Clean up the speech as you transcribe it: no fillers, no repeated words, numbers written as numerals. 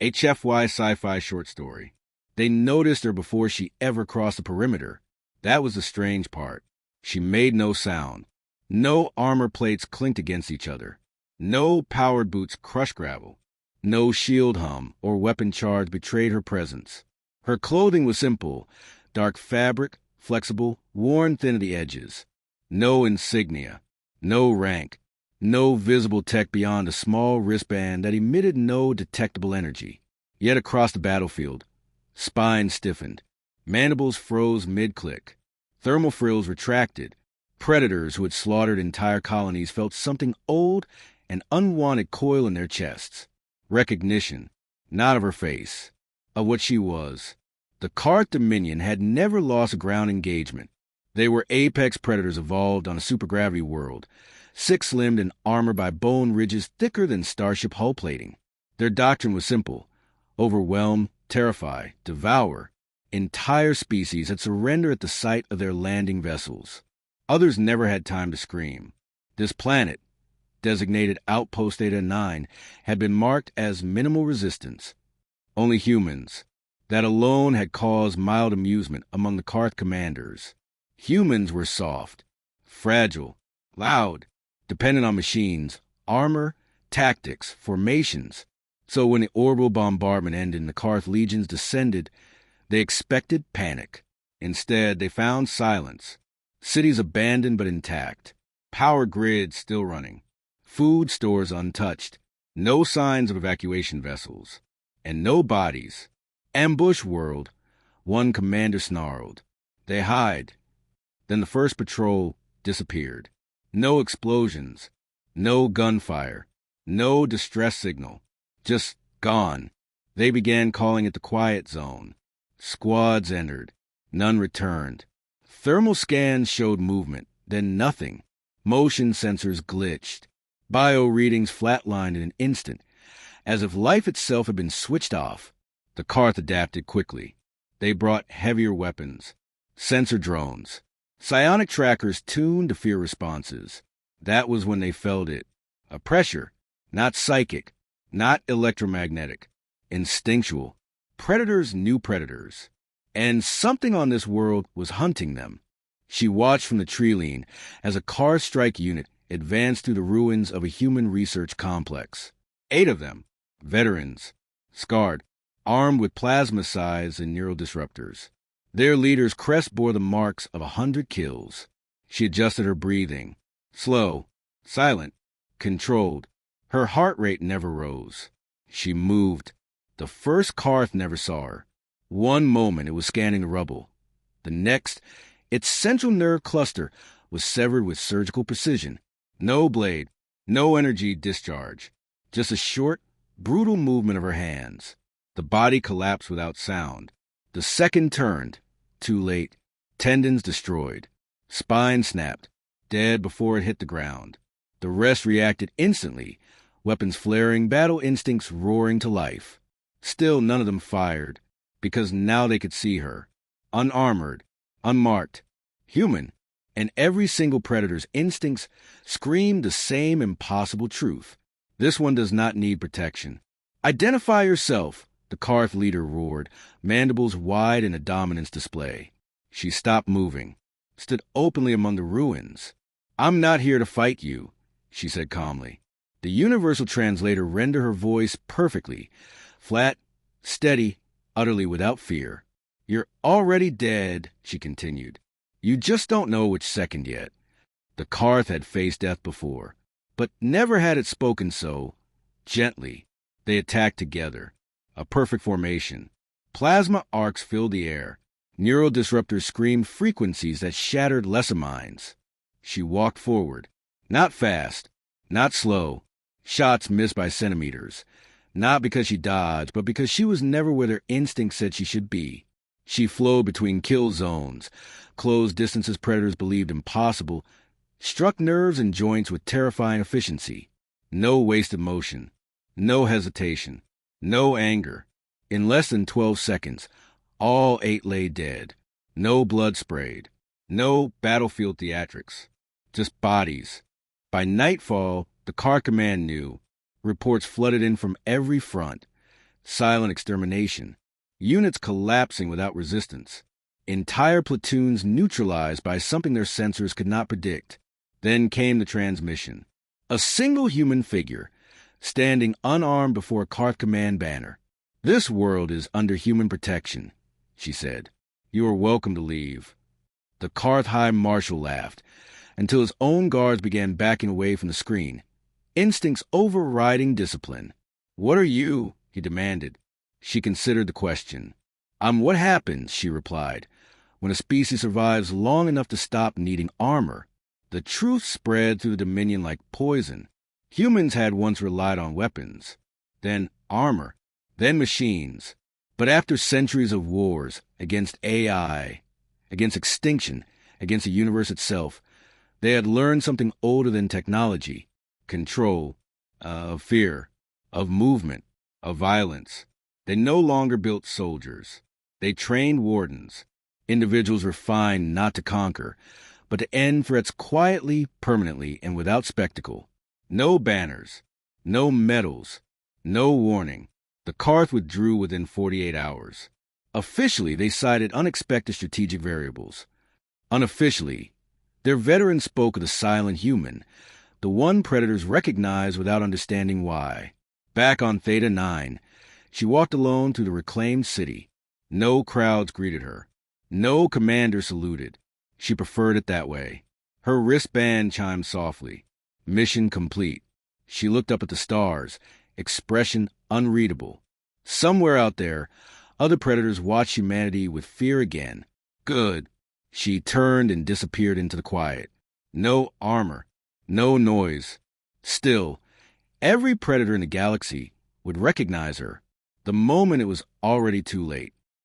HFY Sci-Fi short story. They noticed her before she ever crossed the perimeter. That was the strange part. She made no sound. No armor plates clinked against each other. No powered boots crushed gravel. No shield hum or weapon charge betrayed her presence. Her clothing was simple, dark fabric, flexible, worn thin at the edges. No insignia, no rank, no visible tech beyond a small wristband that emitted no detectable energy. Yet across the battlefield, spines stiffened, mandibles froze mid-click, thermal frills retracted. Predators who had slaughtered entire colonies felt something old and unwanted coil in their chests. Recognition, not of her face, of what she was. The Karte Dominion had never lost a ground engagement. They were apex predators evolved on a supergravity world, six-limbed and armored by bone ridges thicker than starship hull plating. Their doctrine was simple: overwhelm, terrify, devour. Entire species had surrendered at the sight of their landing vessels. Others never had time to scream. This planet, designated Outpost Deta 9, had been marked as minimal resistance. Only humans. That alone had caused mild amusement among the Karte commanders. Humans were soft, fragile, loud, dependent on machines, armor, tactics, formations. So when the orbital bombardment ended and the Karte legions descended, they expected panic. Instead, they found silence. Cities abandoned but intact. Power grids still running. Food stores untouched. No signs of evacuation vessels. And no bodies. Ambush world, one commander snarled. They hide. Then the first patrol disappeared. No explosions. No gunfire. No distress signal. Just gone. They began calling it the quiet zone. Squads entered. None returned. Thermal scans showed movement, then nothing. Motion sensors glitched. Bio readings flatlined in an instant, as if life itself had been switched off. The Karte adapted quickly. They brought heavier weapons, sensor drones, psionic trackers tuned to fear responses. That was when they felt it. A pressure, not psychic, not electromagnetic, instinctual. Predators knew predators. And something on this world was hunting them. She watched from the tree lean as a car strike unit advanced through the ruins of a human research complex. 8 of them, veterans, scarred, armed with plasma scythes and neural disruptors. Their leader's crest bore the marks of 100 kills. She adjusted her breathing. Slow, silent, controlled. Her heart rate never rose. She moved. The first Karte never saw her. One moment it was scanning the rubble. The next, its central nerve cluster was severed with surgical precision. No blade, no energy discharge. Just a short, brutal movement of her hands. The body collapsed without sound. The second turned. Too late. Tendons destroyed. Spine snapped. Dead before it hit the ground. The rest reacted instantly, weapons flaring, battle instincts roaring to life. Still none of them fired, because now they could see her. Unarmored, unmarked, human, and every single predator's instincts screamed the same impossible truth. This one does not need protection. Identify yourself, the Karte leader roared, mandibles wide in a dominance display. She stopped moving, stood openly among the ruins. I'm not here to fight you, she said calmly. The universal translator rendered her voice perfectly, flat, steady, utterly without fear. You're already dead, she continued. You just don't know which second yet. The Karte had faced death before, but never had it spoken so gently. They attacked together. A perfect formation. Plasma arcs filled the air. Neural disruptors screamed frequencies that shattered lesser minds. She walked forward. Not fast, not slow. Shots missed by centimeters. Not because she dodged, but because she was never where their instinct said she should be. She flowed between kill zones, closed distances predators believed impossible, struck nerves and joints with terrifying efficiency. No wasted motion. No hesitation. No anger. In less than 12 seconds, all 8 lay dead. No blood sprayed. No battlefield theatrics. Just bodies. By nightfall, the Karte command knew. Reports flooded in from every front. silent extermination, units collapsing without resistance, entire platoons neutralized by something their sensors could not predict. Then came the transmission. A single human figure, standing unarmed before a Karth command banner. "This world is under human protection," she said. "You are welcome to leave." The Karth High Marshal laughed, until his own guards began backing away from the screen, instincts overriding discipline. "What are you?" he demanded. She considered the question. "I'm what happens," she replied, "when a species survives long enough to stop needing armor." The truth spread through the Dominion like poison. Humans had once relied on weapons, then armor, then machines. But after centuries of wars against AI, against extinction, against the universe itself, they had learned something older than technology: control, of fear, of movement, of violence. They no longer built soldiers. They trained wardens, individuals refined not to conquer, but to end threats quietly, permanently, and without spectacle. No banners, no medals, no warning. The Karth withdrew within 48 hours. Officially, they cited unexpected strategic variables. Unofficially, their veterans spoke of the silent human, the one predators recognized without understanding why. Back on Theta 9, she walked alone through the reclaimed city. No crowds greeted her. No commander saluted. She preferred it that way. Her wristband chimed softly. Mission complete. She looked up at the stars, expression unreadable. Somewhere out there, other predators watched humanity with fear again. Good. She turned and disappeared into the quiet. No armor, no noise. Still, every predator in the galaxy would recognize her the moment it was already too late.